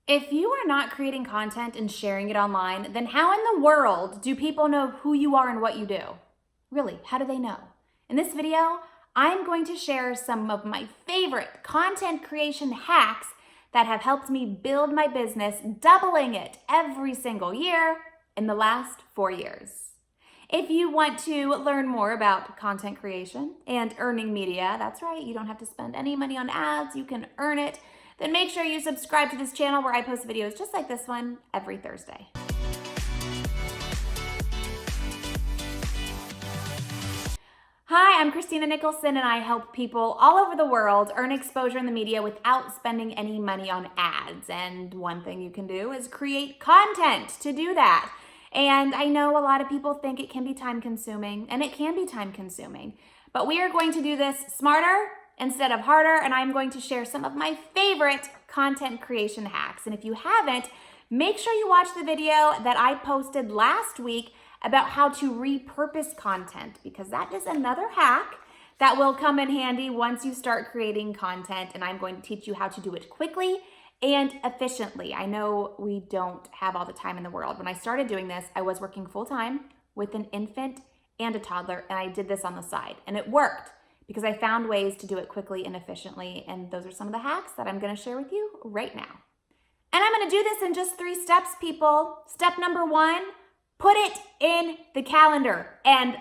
If you are not creating content and sharing it online, then how in the world do people know who you are and what you do? Really, how do they know? In this video, I'm going to share some of my favorite content creation hacks that have helped me build my business, doubling it every single year in the last 4 years. If you want to learn more about content creation and earning media, that's right, you don't have to spend any money on ads, you can earn it, then make sure you subscribe to this channel where I post videos just like this one every Thursday. Hi, I'm Christina Nicholson, and I help people all over the world earn exposure in the media without spending any money on ads. And one thing you can do is create content to do that. And I know a lot of people think it can be time consuming, and it can be time consuming, but we are going to do this smarter instead of harder, and I'm going to share some of my favorite content creation hacks. And if you haven't, make sure you watch the video that I posted last week about how to repurpose content, because that is another hack that will come in handy once you start creating content, and I'm going to teach you how to do it quickly and efficiently. I know we don't have all the time in the world. When I started doing this, I was working full-time with an infant and a toddler, and I did this on the side, and it worked because I found ways to do it quickly and efficiently, and those are some of the hacks that I'm gonna share with you right now. And I'm gonna do this in just 3 steps, people. Step number 1, put it in the calendar and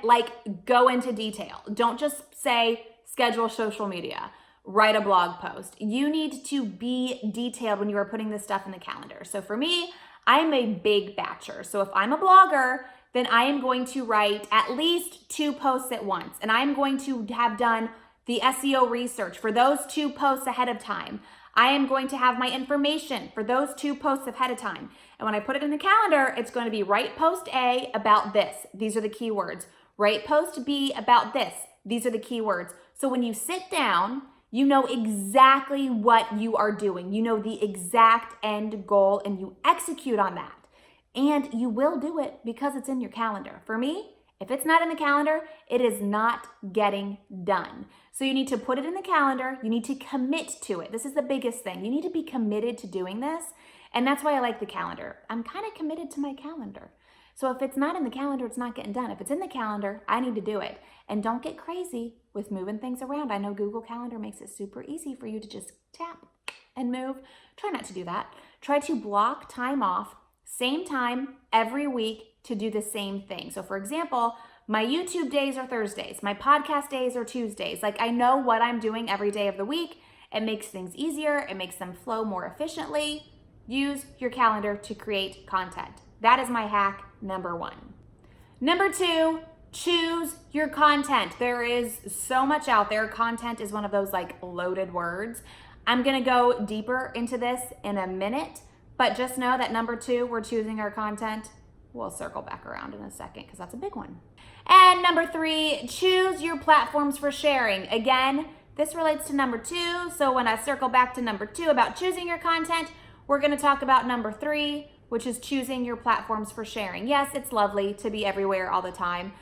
go into detail. Don't just say schedule social media, write a blog post. You need to be detailed when you are putting this stuff in the calendar. So for me, I'm a big batcher. So if I'm a blogger, then I am going to write at least 2 posts at once. And I'm going to have done the SEO research for those 2 posts ahead of time. I am going to have my information for those 2 posts ahead of time. And when I put it in the calendar, it's going to be write post A about this. These are the keywords. Write post B about this. These are the keywords. So when you sit down, you know exactly what you are doing. You know the exact end goal, and you execute on that. And you will do it because it's in your calendar. For me, if it's not in the calendar, it is not getting done. So you need to put it in the calendar. You need to commit to it. This is the biggest thing. You need to be committed to doing this. And that's why I like the calendar. I'm kind of committed to my calendar. So if it's not in the calendar, it's not getting done. If it's in the calendar, I need to do it. And don't get crazy with moving things around. I know Google Calendar makes it super easy for you to just tap and move. Try not to do that. Try to block time off, same time every week, to do the same thing. So for example, my YouTube days are Thursdays. My podcast days are Tuesdays. I know what I'm doing every day of the week. It makes things easier. It makes them flow more efficiently. Use your calendar to create content. That is my hack number 1. Number 2, choose your content. There is so much out there. Content is one of those loaded words. I'm gonna go deeper into this in a minute, but just know that number 2, we're choosing our content. We'll circle back around in a second because that's a big one. And number 3, choose your platforms for sharing. Again, this relates to number 2. So when I circle back to number 2 about choosing your content, we're gonna talk about number 3, which is choosing your platforms for sharing. Yes, it's lovely to be everywhere all the time,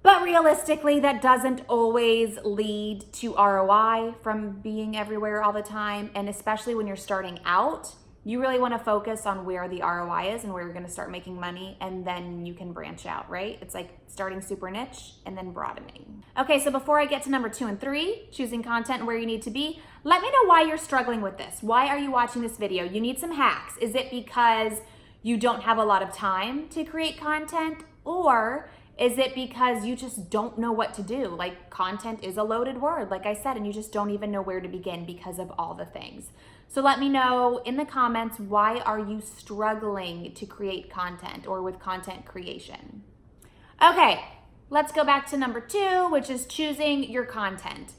but realistically, that doesn't always lead to ROI from being everywhere all the time. And especially when you're starting out, you really want to focus on where the ROI is and where you're going to start making money, and then you can branch out, right? It's like starting super niche and then broadening. Okay, so before I get to number 2 and 3, choosing content and where you need to be, let me know why you're struggling with this. Why are you watching this video? You need some hacks. Is it because you don't have a lot of time to create content, or is it because you just don't know what to do? Content is a loaded word, like I said, and you just don't even know where to begin because of all the things. So let me know in the comments, why are you struggling to create content or with content creation? Okay, let's go back to number 2, which is choosing your content.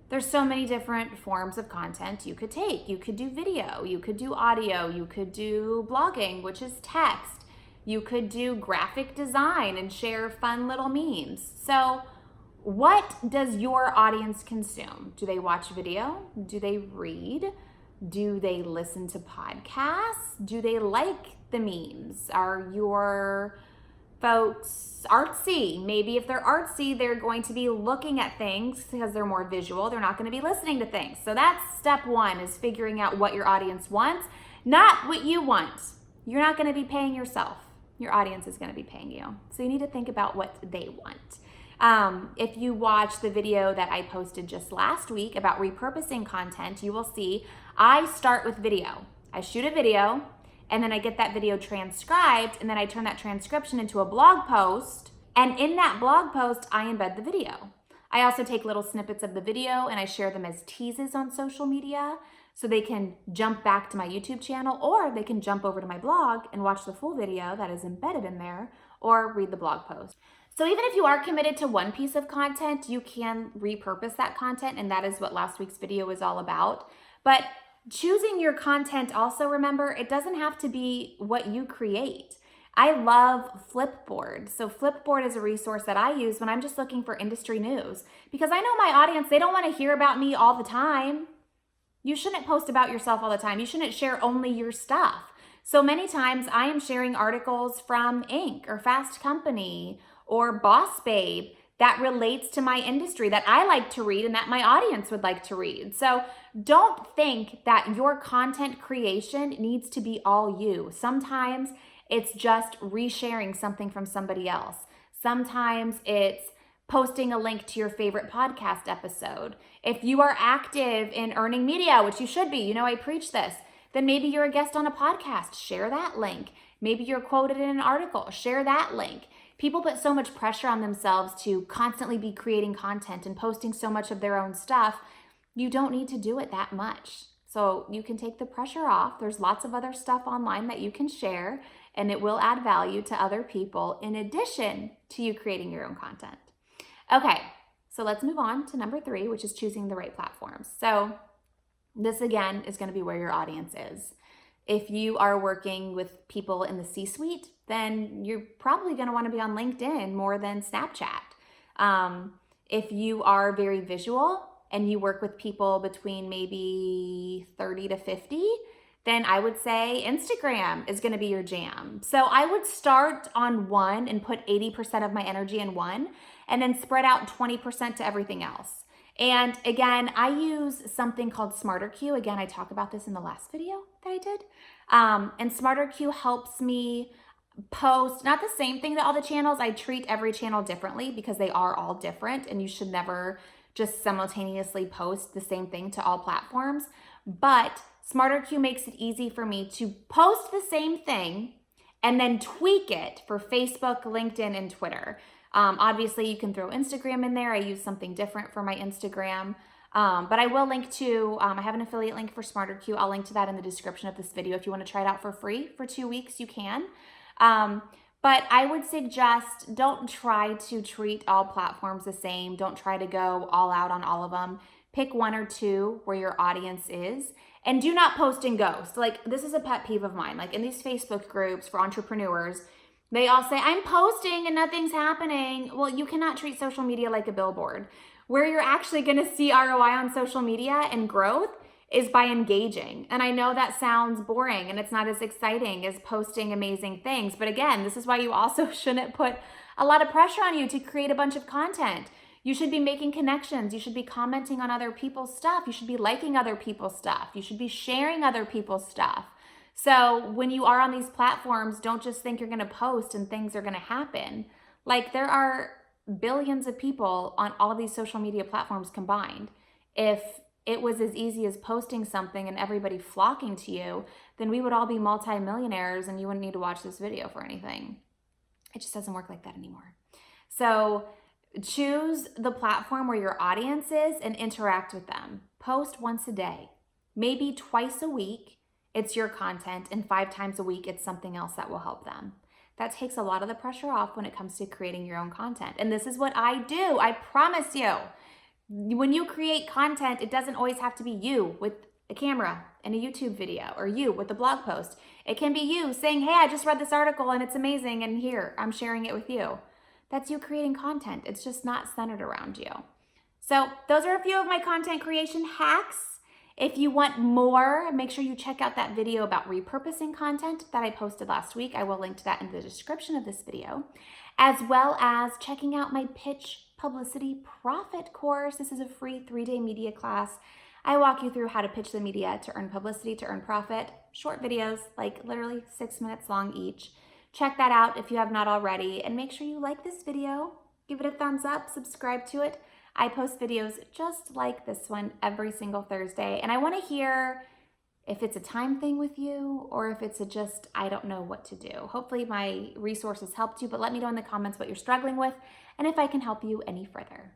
There's so many different forms of content you could take. You could do video, you could do audio, you could do blogging, which is text. You could do graphic design and share fun little memes. So what does your audience consume? Do they watch video? Do they read? Do they listen to podcasts? Do they like the memes? Are your folks artsy? Maybe if they're artsy, they're going to be looking at things because they're more visual. They're not going to be listening to things. So that's step 1, is figuring out what your audience wants not what you want. You're not going to be paying yourself. Your audience is going to be paying you. So you need to think about what they want. If you watch the video that I posted just last week about repurposing content, you will see I start with video. I shoot a video, and then I get that video transcribed, and then I turn that transcription into a blog post, and in that blog post, I embed the video. I also take little snippets of the video and I share them as teases on social media so they can jump back to my YouTube channel, or they can jump over to my blog and watch the full video that is embedded in there, or read the blog post. So even if you are committed to one piece of content, you can repurpose that content, and that is what last week's video is all about. But choosing your content also, remember, it doesn't have to be what you create. I love Flipboard. So Flipboard is a resource that I use when I'm just looking for industry news, because I know my audience, they don't want to hear about me all the time. You shouldn't post about yourself all the time. You shouldn't share only your stuff. So many times I am sharing articles from Inc. or Fast Company or Boss Babe that relates to my industry that I like to read and that my audience would like to read. So don't think that your content creation needs to be all you. Sometimes it's just resharing something from somebody else. Sometimes it's posting a link to your favorite podcast episode. If you are active in earning media, which you should be, you know I preach this, then maybe you're a guest on a podcast, share that link. Maybe you're quoted in an article, share that link. People put so much pressure on themselves to constantly be creating content and posting so much of their own stuff. You don't need to do it that much. So you can take the pressure off. There's lots of other stuff online that you can share, and it will add value to other people in addition to you creating your own content. Okay, so let's move on to number 3, which is choosing the right platforms. So this again is going to be where your audience is. If you are working with people in the C-suite, then you're probably going to want to be on LinkedIn more than Snapchat. If you are very visual and you work with people between maybe 30 to 50, then I would say Instagram is going to be your jam. So I would start on one and put 80% of my energy in one, and then spread out 20% to everything else. And again, I use something called SmarterQ. Again, I talk about this in the last video that I did. And SmarterQ helps me post, not the same thing to all the channels. I treat every channel differently because they are all different, and you should never just simultaneously post the same thing to all platforms. But SmarterQ makes it easy for me to post the same thing and then tweak it for Facebook, LinkedIn, and Twitter. Obviously, you can throw Instagram in there. I use something different for my Instagram. But I will link to, I have an affiliate link for SmarterQ. I'll link to that in the description of this video. If you want to try it out for free for 2 weeks, you can. But I would suggest don't try to treat all platforms the same. Don't try to go all out on all of them. Pick 1 or 2 where your audience is. And do not post and ghost. Like, this is a pet peeve of mine. Like, in these Facebook groups for entrepreneurs, they all say, I'm posting and nothing's happening. Well, you cannot treat social media like a billboard. Where you're actually going to see ROI on social media and growth is by engaging. And I know that sounds boring and it's not as exciting as posting amazing things. But again, this is why you also shouldn't put a lot of pressure on you to create a bunch of content. You should be making connections. You should be commenting on other people's stuff. You should be liking other people's stuff. You should be sharing other people's stuff. So when you are on these platforms, don't just think you're going to post and things are going to happen. Like, there are billions of people on all of these social media platforms combined. If it was as easy as posting something and everybody flocking to you, then we would all be multimillionaires and you wouldn't need to watch this video for anything. It just doesn't work like that anymore. So choose the platform where your audience is and interact with them. Post once a day, maybe twice a week. It's your content, and 5 times a week, it's something else that will help them. That takes a lot of the pressure off when it comes to creating your own content. And this is what I do. I promise you. When you create content, it doesn't always have to be you with a camera and a YouTube video, or you with a blog post. It can be you saying, hey, I just read this article and it's amazing, and here, I'm sharing it with you. That's you creating content. It's just not centered around you. So those are a few of my content creation hacks. If you want more, make sure you check out that video about repurposing content that I posted last week. I will link to that in the description of this video, as well as checking out my Pitch Publicity Profit course. This is a free 3-day media class. I walk you through how to pitch the media to earn publicity, to earn profit. short videos, like literally 6 minutes long each. Check that out if you have not already, and make sure you like this video, give it a thumbs up, subscribe to it. I post videos just like this one every single Thursday, and I want to hear if it's a time thing with you or if it's just, I don't know what to do. Hopefully my resources helped you, but let me know in the comments what you're struggling with and if I can help you any further.